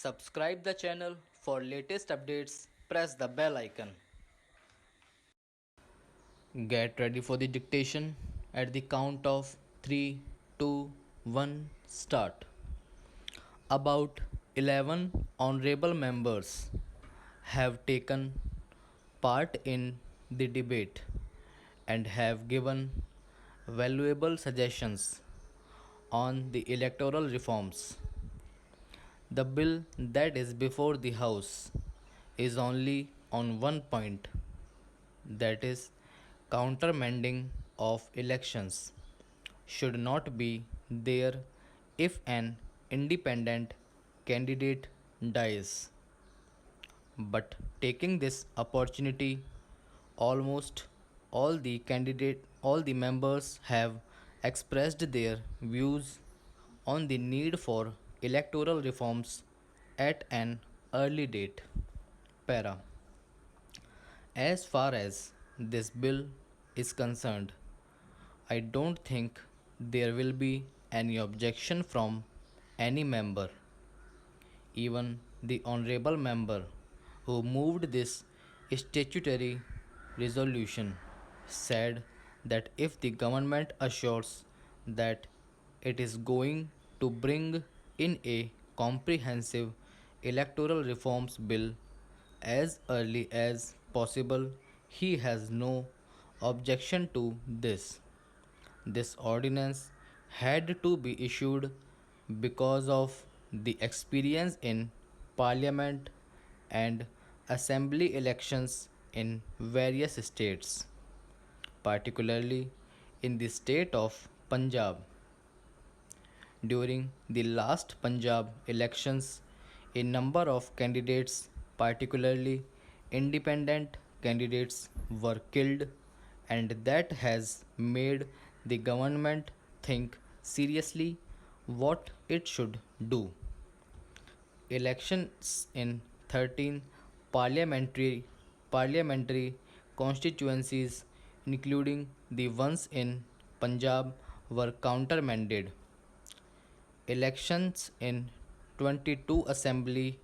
Subscribe the channel for latest updates. Press the bell icon. Get ready for the dictation at the count of 3, 2, 1, start. About 11 honorable members have taken part in the debate and have given valuable suggestions on the electoral reforms. The bill that is before the House is only on one point, that is, countermanding of elections should not be there if an independent candidate dies. But taking this opportunity, almost all the members have expressed their views on the need for electoral reforms at an early date. Para. As far as this bill is concerned, I don't think there will be any objection from any member. Even the honorable member who moved this statutory resolution said that if the government assures that it is going to bring in a comprehensive electoral reforms bill as early as possible, he has no objection to this. This ordinance had to be issued because of the experience in parliament and assembly elections in various states, particularly in the state of Punjab. During the last Punjab elections, a number of candidates, particularly independent candidates, were killed, and that has made the government think seriously what it should do. Elections in 13 parliamentary constituencies, including the ones in Punjab, were countermanded. Elections in 22 assembly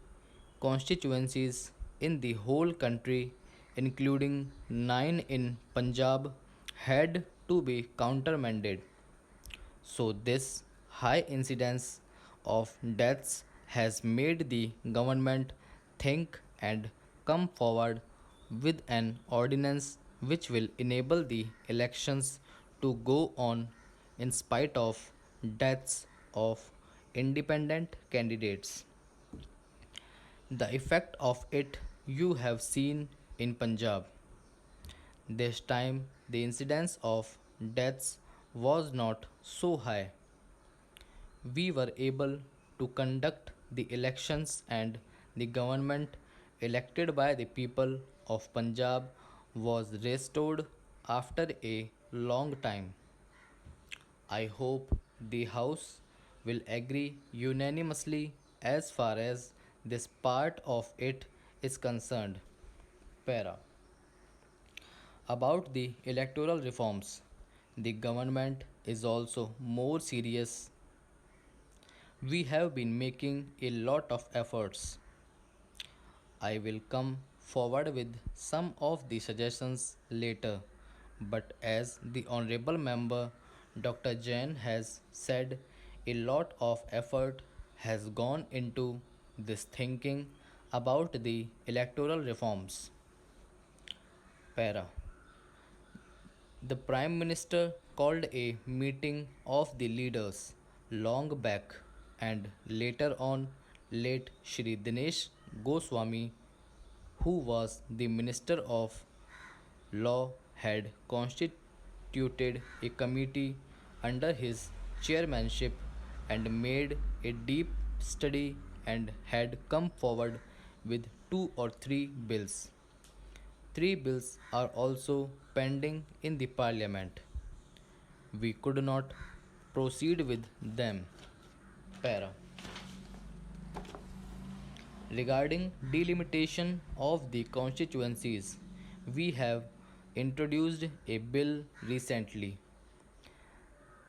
constituencies in the whole country, including 9 in Punjab, had to be countermanded. So, this high incidence of deaths has made the government think and come forward with an ordinance which will enable the elections to go on in spite of deaths of independent candidates. The effect of it you have seen in Punjab. This time, the incidence of deaths was not so high. We were able to conduct the elections, and the government elected by the people of Punjab was restored after a long time. I hope the House will agree unanimously as far as this part of it is concerned. Para. About the electoral reforms, the government is also more serious. We have been making a lot of efforts. I will come forward with some of the suggestions later, but as the Honorable Member Dr. Jain has said, a lot of effort has gone into this thinking about the electoral reforms. Para. The Prime Minister called a meeting of the leaders long back, and later on, late Shri Dinesh Goswami, who was the Minister of Law, had constituted a committee under his chairmanship and made a deep study and had come forward with two or three bills. Three bills are also pending in the parliament. We could not proceed with them. Para. Regarding delimitation of the constituencies, we have introduced a bill recently.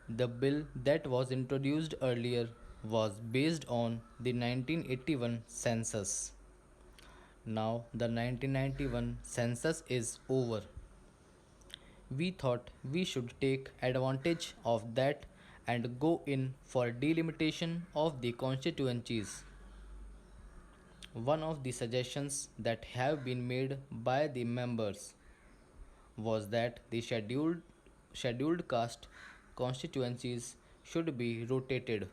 The bill that was introduced earlier was based on the 1981 census. Now the 1991 census is over. We thought we should take advantage of that and go in for delimitation of the constituencies. One of the suggestions that have been made by the members was that the scheduled caste constituencies should be rotated.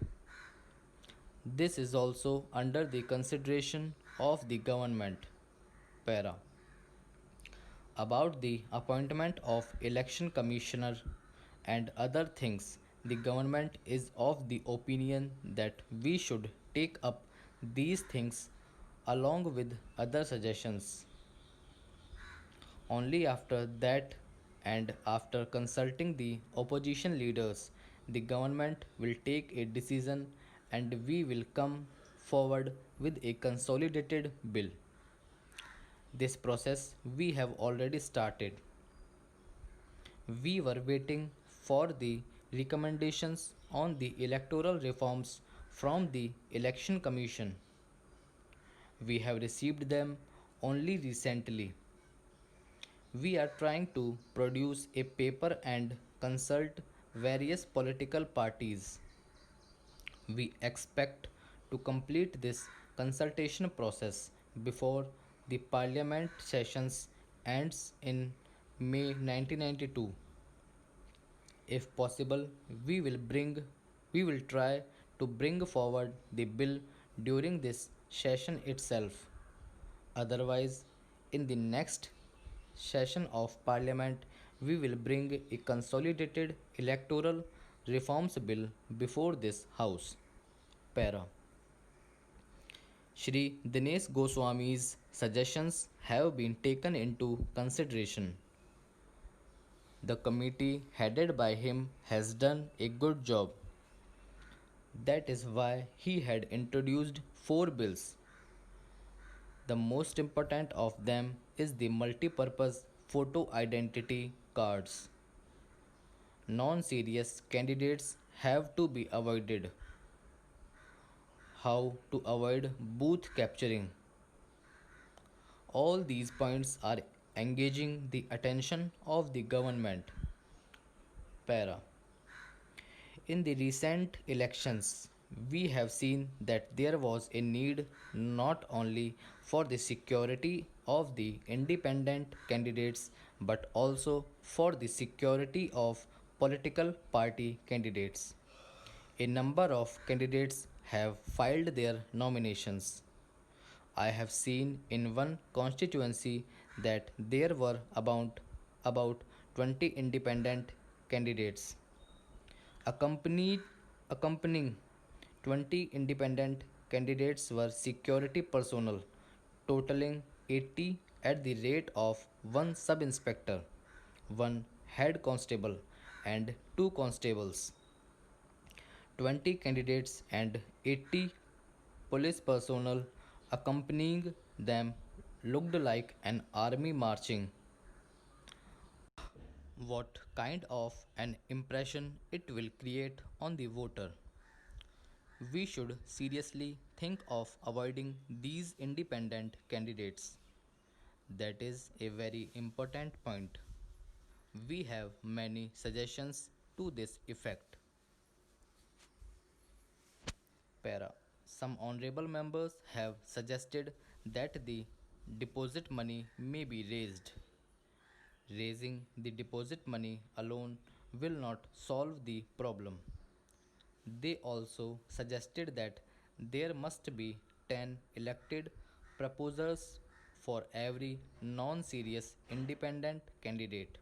This is also under the consideration of the government. Para. About the appointment of election commissioner and other things, the government is of the opinion that we should take up these things along with other suggestions. Only after that and after consulting the opposition leaders, the government will take a decision and we will come forward with a consolidated bill. This process we have already started. We were waiting for the recommendations on the electoral reforms from the Election Commission. We have received them only recently. We are trying to produce a paper and consult various political parties. We expect to complete this consultation process before the parliament sessions ends in May 1992. If possible, we will try to bring forward the bill during this session itself. Otherwise, in the next session of Parliament, we will bring a consolidated electoral reforms bill before this House. Para. Shri Dinesh Goswami's suggestions have been taken into consideration. The committee headed by him has done a good job. That is why he had introduced four bills. The most important of them is the multi-purpose photo identity cards. Non-serious candidates have to be avoided. How to avoid booth capturing. All these points are engaging the attention of the government. Para. In the recent elections, we have seen that there was a need not only for the security of the independent candidates but also for the security of political party candidates. A number of candidates have filed their nominations. I have seen in one constituency that there were about 20 independent candidates. Accompanied, Accompanying 20 independent candidates were security personnel, totaling 80 at the rate of one sub inspector, one head constable, and two constables. 20 candidates and 80 police personnel accompanying them looked like an army marching. What kind of an impression it will create on the voter? We should seriously think of avoiding these independent candidates. That is a very important point. We have many suggestions to this effect. Para. Some honorable members have suggested that the deposit money may be raised. Raising the deposit money alone will not solve the problem. They also suggested that there must be 10 elected proposers for every non serious independent candidate.